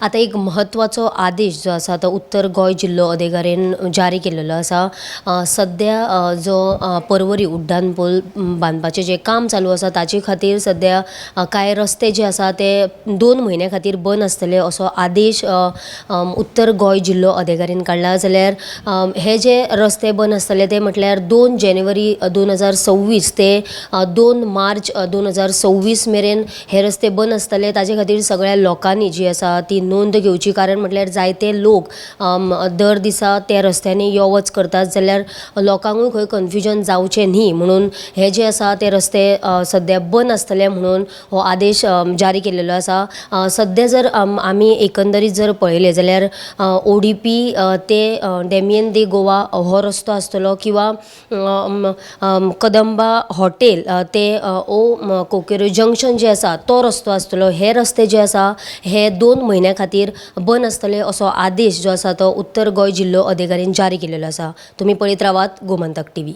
आता एक म्हत्वाचो आदेश जो आसा तो उत्तर गोंय जिल्लो अधिकाऱ्यान जारी केलेलो आसा। सध्या जो पर्वरी उड्डाण पूल बांदपाचें जे काम चालू आसा ताचे खातीर सध्या कांय रस्ते जे आसा ते 2 म्हयन्या खातीर बंद आसतले असो आदेश उत्तर गोंय जिल्लो अधिकाऱ्यान काडला। जाल्यार हे जे रस्ते बंद आसतले ते म्हटल्यार 2 जानेवारी 2026 ते 2 मार्च 2026 मेरेन हे रस्ते बंद आसतले। ताजे खातीर सगळ्या लोकांनी जी आसा ती नोंद घेवची, कारण म्हटल्यार जायते लोक दर दिसा त्या रस्त्यांनी यो वच करतात, जाल्यार लोकांकूय खंय कन्फ्युजन जावचें न्ही म्हणून हे जे आसा ते रस्ते सध्या बंद आसतले म्हणून हो आदेश जारी केलेलो आसा। सध्या जर आमी एकंदरीत जर पळयलें जाल्यार ODP ते डेमियन दे गोवा हो रस्तो आसतलो, किंवा कदंबा हॉटेल ते कोकेरो जंक्शन जे आसा तो रस्तो आसतलो। हे रस्ते जे आसा हे 2 म्हयन्या खातीर बंद आसतले असो आदेश जो आसा तो उत्तर गोंय जिल्लो अधिकाऱ्यान जारी केलेलो आसा। तुमी पळयत रावात गोमंतक TV।